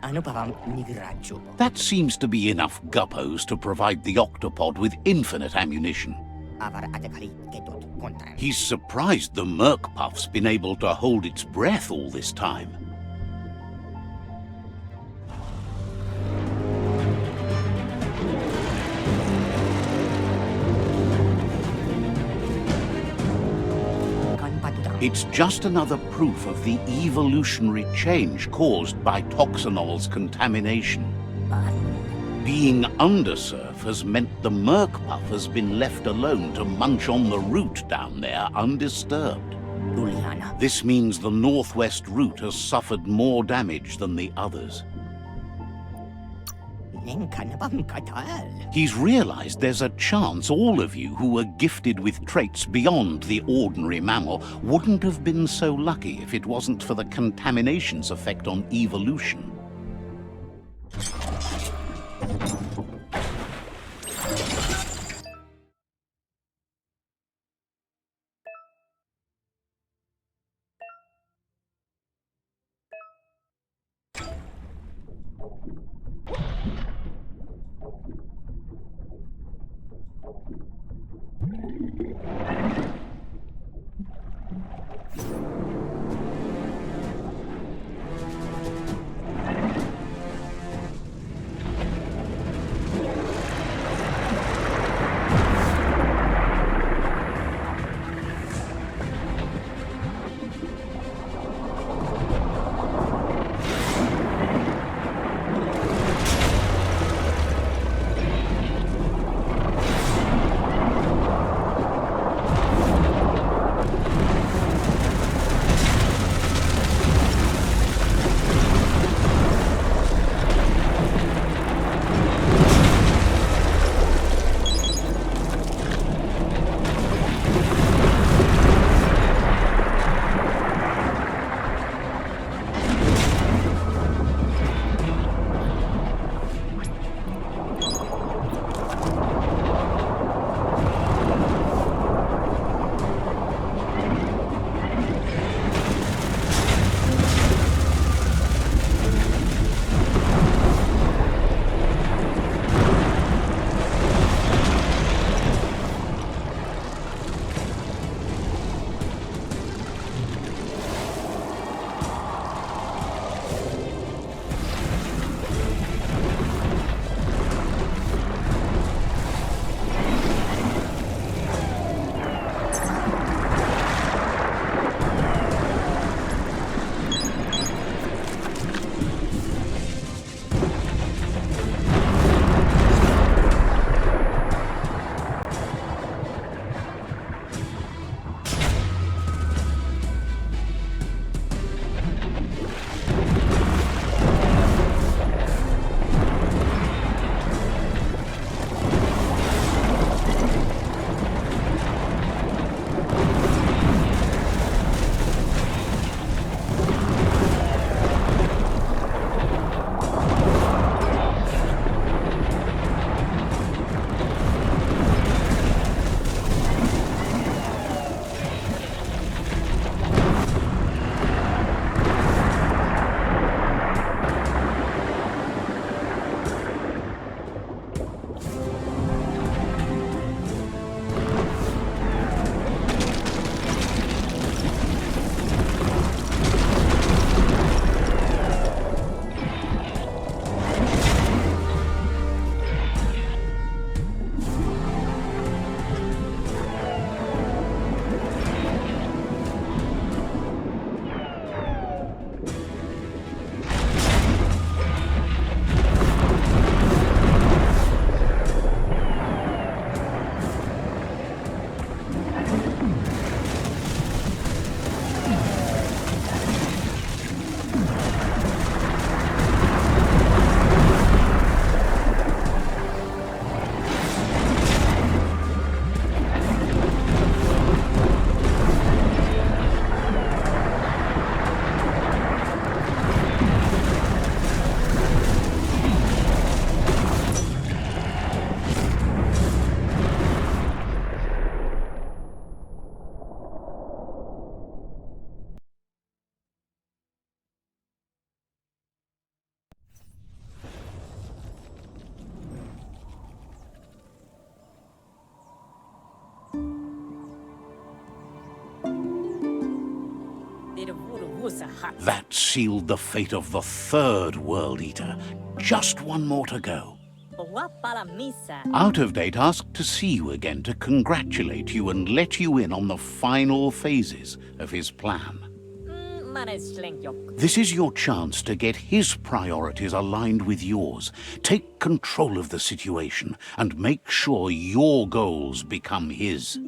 Ano pa bang nigraggio po? That seems to be enough guppos to provide the octopod with infinite ammunition. Avar atakali ketot kontan. He's surprised the Merc-Puff's been able to hold its breath all this time. It's just another proof of the evolutionary change caused by Toxanol's contamination. Being undersurf has meant the Merc-Puff has been left alone to munch on the root down there undisturbed. Juliana. This means the northwest route has suffered more damage than the others. He's realized there's a chance all of you who were gifted with traits beyond the ordinary mammal wouldn't have been so lucky if it wasn't for the contamination's effect on evolution. That sealed the fate of the third World Eater. Just one more to go. Out of Date asked to see you again to congratulate you and let you in on the final phases of his plan. This is your chance to get his priorities aligned with yours. Take control of the situation and make sure your goals become his.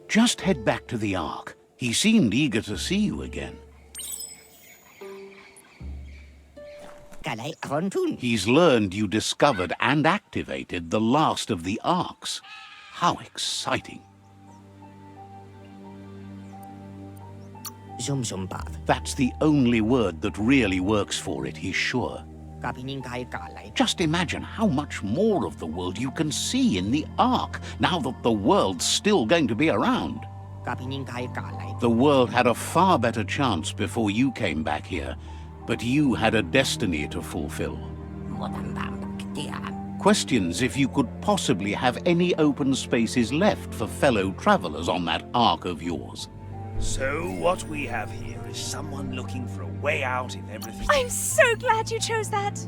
Just head back to the Ark. He seemed eager to see you again. He's learned you discovered and activated the last of the Arks. How exciting. That's the only word that really works for it, he's sure. Just imagine how much more of the world you can see in the Ark, now that the world's still going to be around. The world had a far better chance before you came back here, but you had a destiny to fulfill. Questions if you could possibly have any open spaces left for fellow travelers on that Ark of yours. So what we have here is someone looking for a way out if everything... I'm so glad you chose that.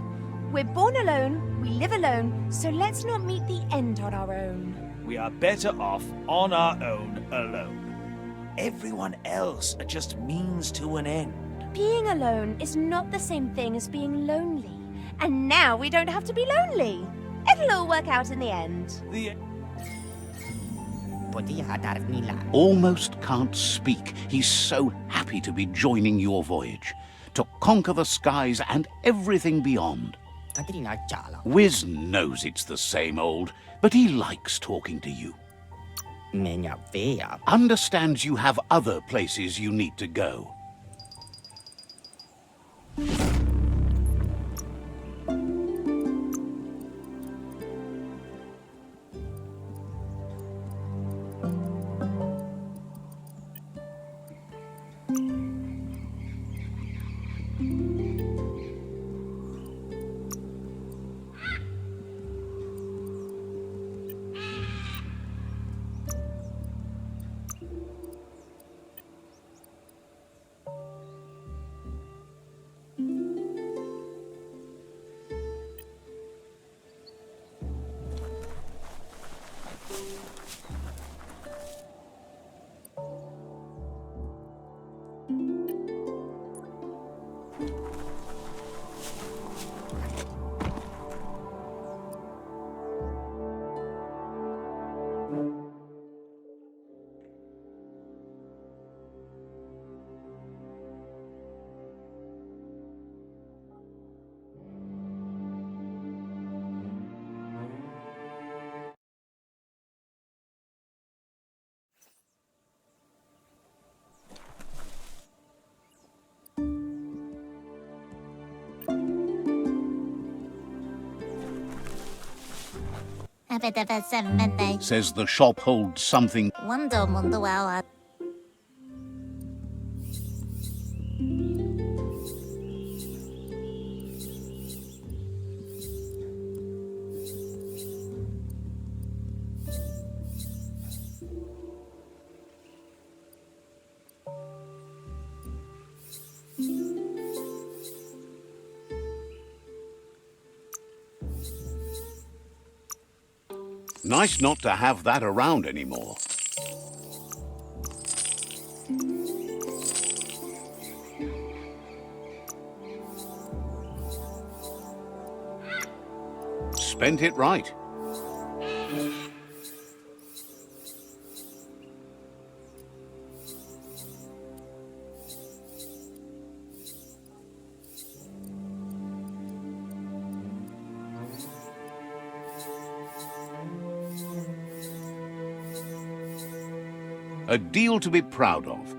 We're born alone, we live alone, so let's not meet the end on our own. We are better off on our own alone. Everyone else are just means to an end. Being alone is not the same thing as being lonely. And now we don't have to be lonely. It'll all work out in the end. Almost can't speak. He's so happy to be joining your voyage, to conquer the skies and everything beyond. Wiz knows it's the same old, but he likes talking to you. Understands you have other places you need to go. Says the shop holds something. Nice not to have that around anymore. Spent it right. A deal to be proud of.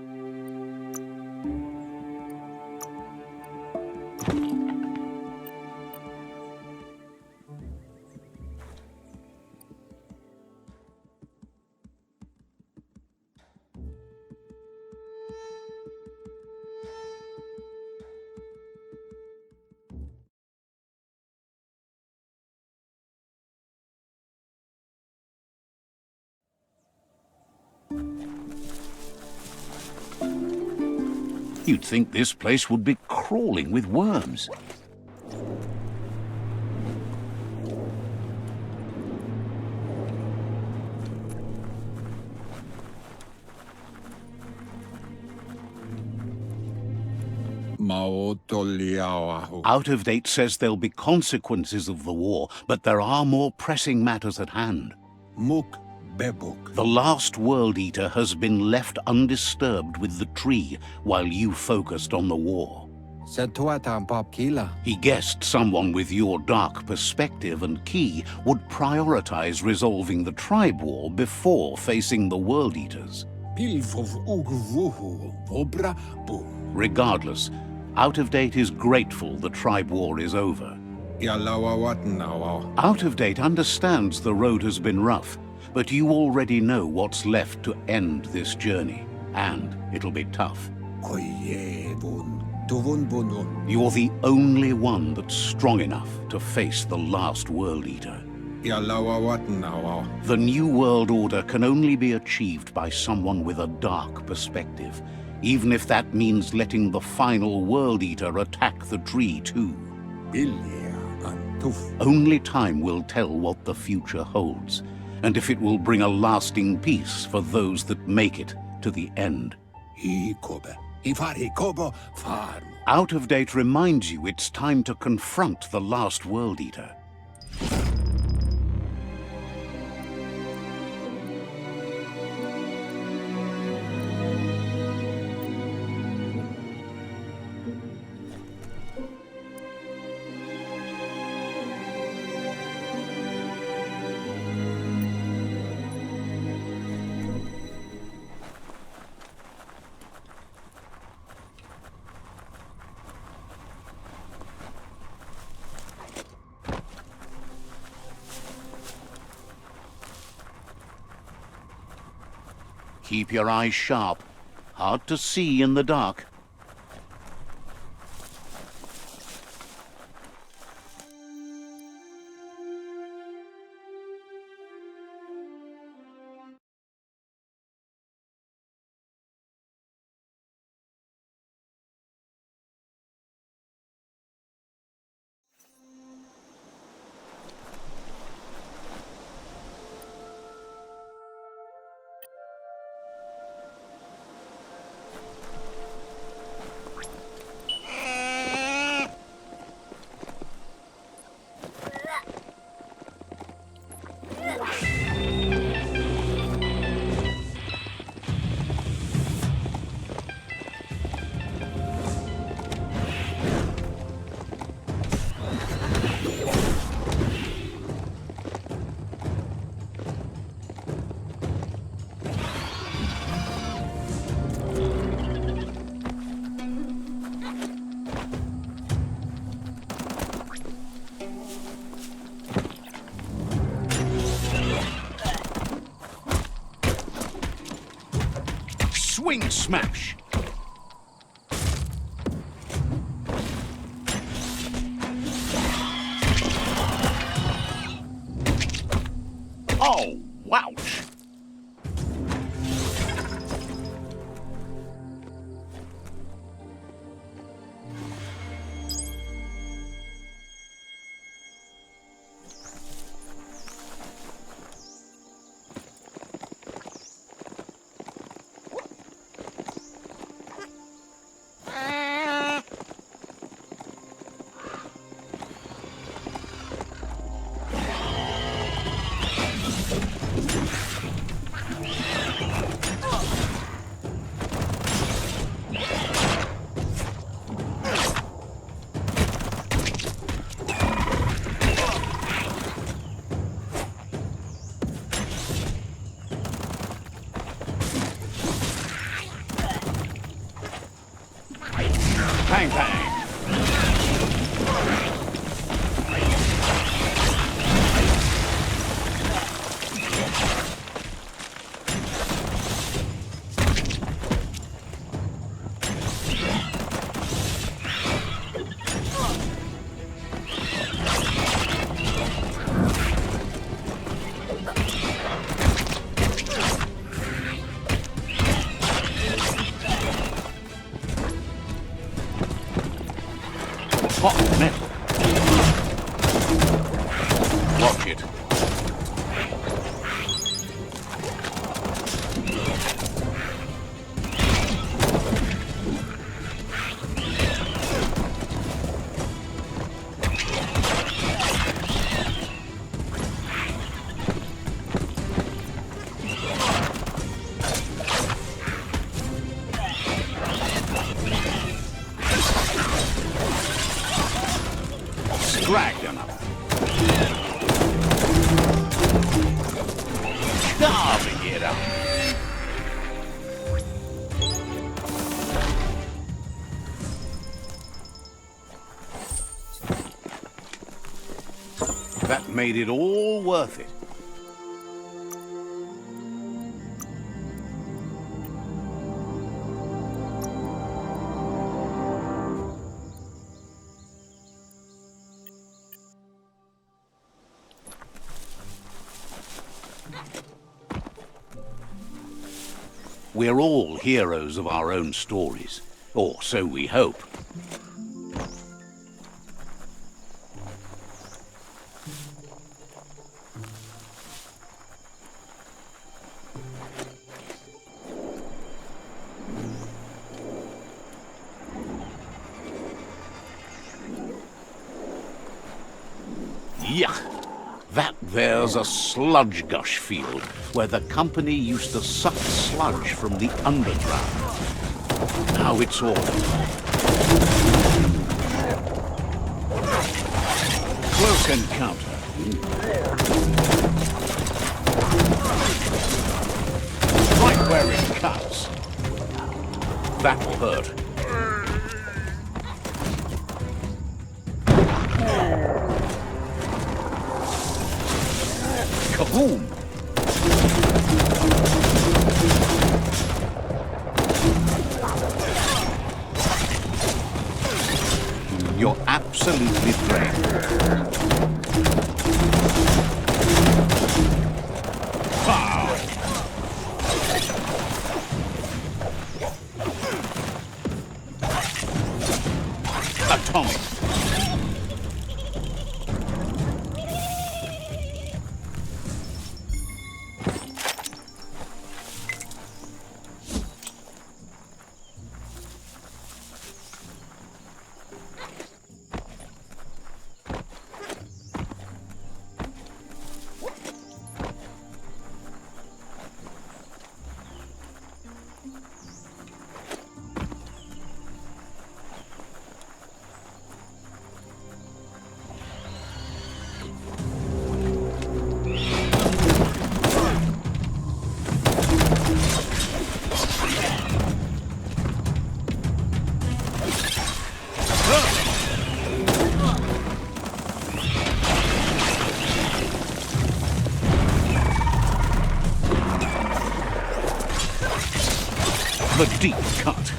You'd think this place would be crawling with worms. Out of Date says there'll be consequences of the war, but there are more pressing matters at hand. The last World Eater has been left undisturbed with the tree while you focused on the war. He guessed someone with your dark perspective and key would prioritize resolving the tribe war before facing the World Eaters. Regardless, Out of Date is grateful the tribe war is over. Out of Date understands the road has been rough, but you already know what's left to end this journey, and it'll be tough. You're the only one that's strong enough to face the last World Eater. The New World Order can only be achieved by someone with a dark perspective, even if that means letting the final World Eater attack the tree too. Only time will tell what the future holds, and if it will bring a lasting peace for those that make it to the end. Out of Date reminds you it's time to confront the last World Eater. Keep your eyes sharp. Hard to see in the dark. Swing smash! Oh, wouch! Bang, bang. made it all worth it. We're all heroes of our own stories, or so we hope. Yuck! That there's a sludge gush field where the company used to suck sludge from the underground. Now it's all close encounter. Right where it cuts. That'll hurt. Kaboom! You're absolutely drained. Pow! Atomic. The deep cut.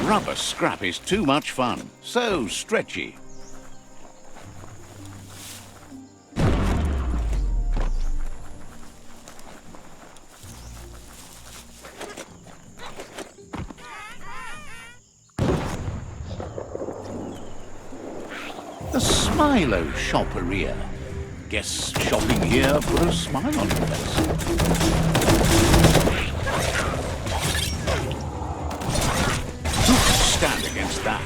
Rubber scrap is too much fun. So stretchy. The Smilo Shopperia. Guess shopping here put a smile on your face. Who can stand against that?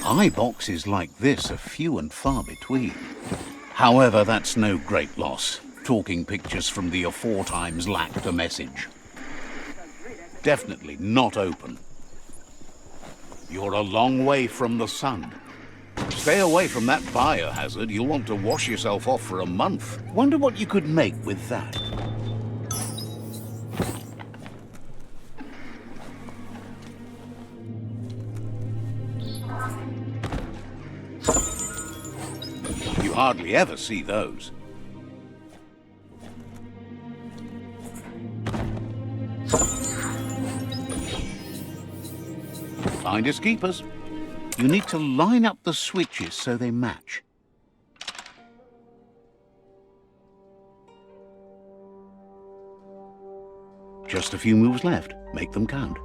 Eye boxes like this are few and far between. However, that's no great loss. Talking pictures from the aforetimes lacked a message. Definitely not open. You're a long way from the sun. Stay away from that biohazard. You'll want to wash yourself off for a month. Wonder what you could make with that. You hardly ever see those. Finders keepers. You need to line up the switches so they match. Just a few moves left. Make them count.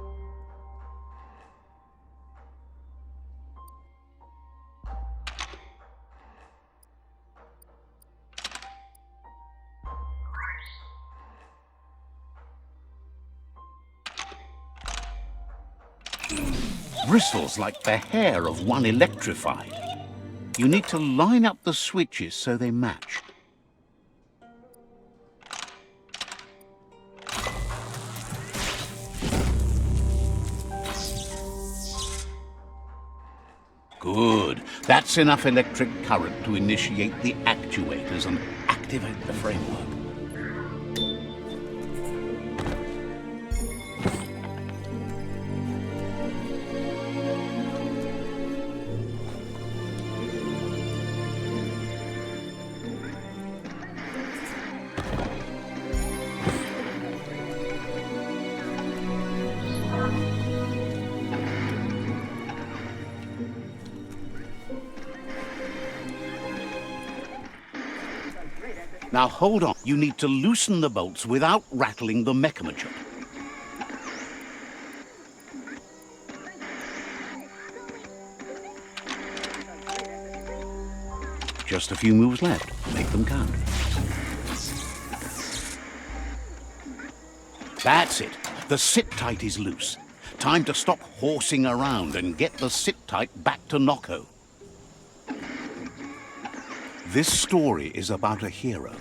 bristles like the hair of one electrified. You need to line up the switches so they match. Good. That's enough electric current to initiate the actuators and activate the framework. Now hold on. You need to loosen the bolts without rattling the mechanism. Just a few moves left. Make them count. That's it. The sit-tight is loose. Time to stop horsing around and get the sit-tight back to Nocco. This story is about a hero.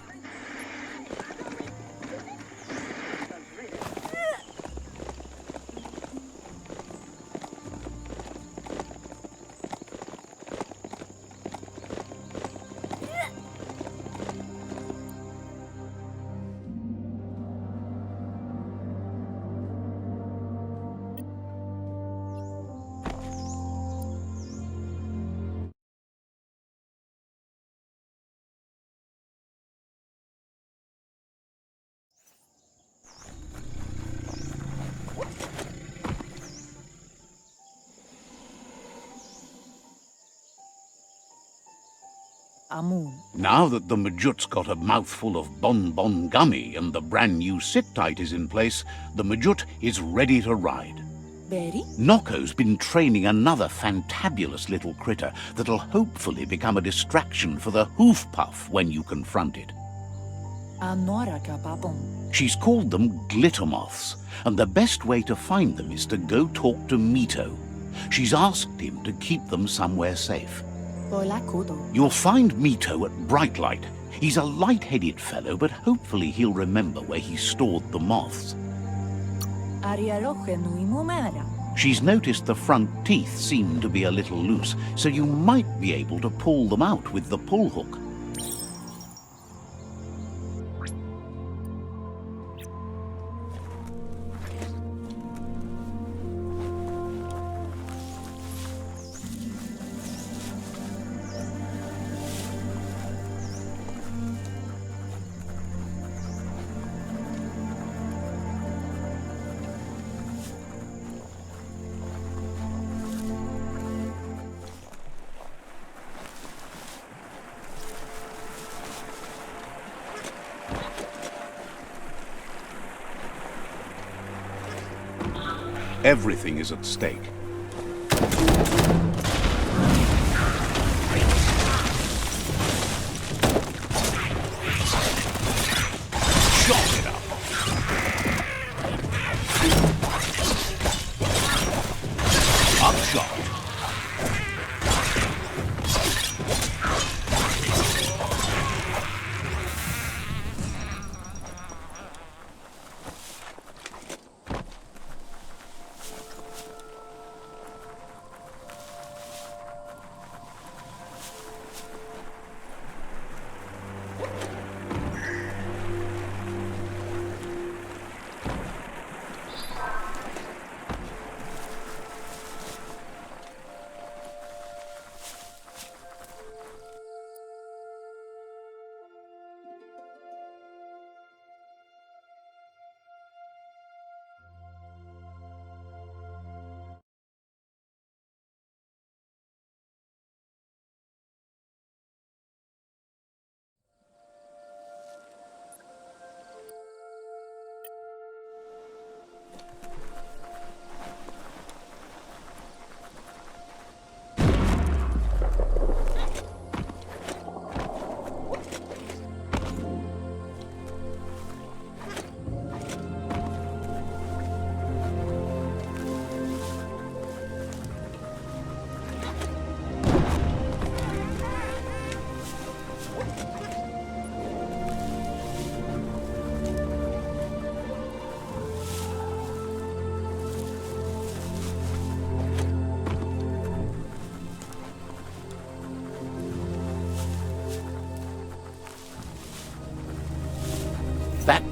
Now that the Majut's got a mouthful of bonbon gummy and the brand new sit-tight is in place, the Majut is ready to ride. Berry? Nocco's been training another fantabulous little critter that'll hopefully become a distraction for the hoof puff when you confront it. She's called them glitter moths, and the best way to find them is to go talk to Mito. She's asked him to keep them somewhere safe. You'll find Mito at Bright Light. He's a light-headed fellow, but hopefully he'll remember where he stored the moths. She's noticed the front teeth seem to be a little loose, so you might be able to pull them out with the pull hook. Everything is at stake. Chop it up. Upshot.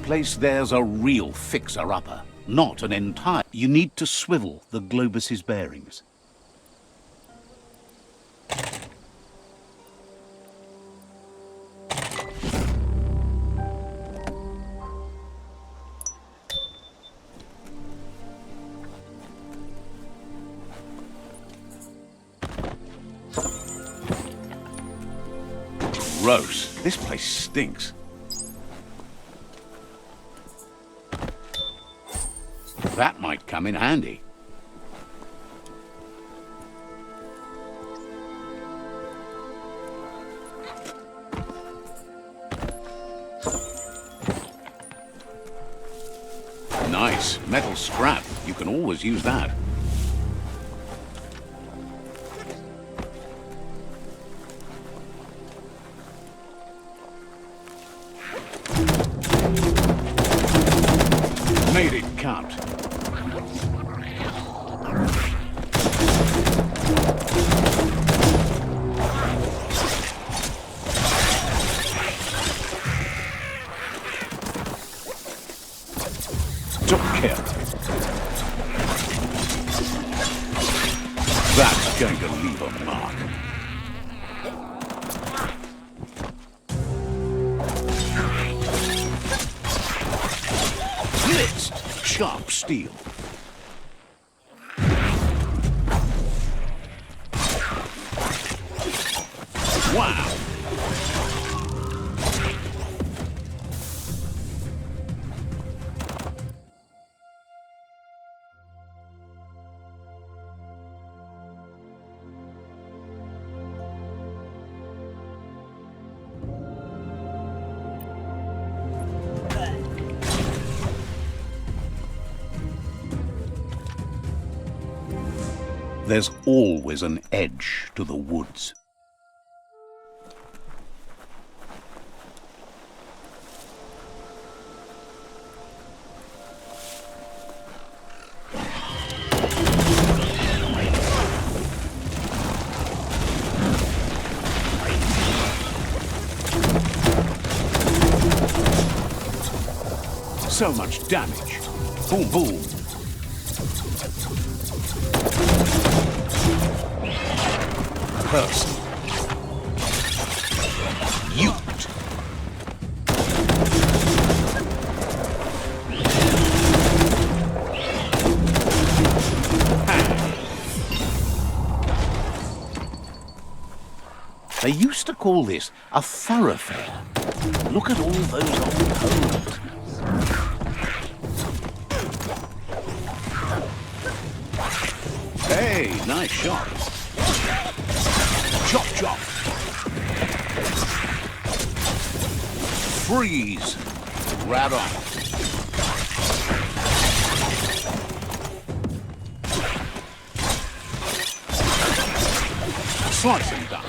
place, there's a real fixer-upper, not an entire... You need to swivel the globus's bearings. Gross. This place stinks. That might come in handy. Nice. Metal scrap. You can always use that. Made it count. Took care. That's going to leave a mark. Blitzed. Sharp steel. Wow. There's always an edge to the woods. So much damage. Boom, boom. Person. Ute. They used to call this a thoroughfare. Look at all those old holes. Hey, nice shot. Chop, chop. Freeze. Right on. Slice him down.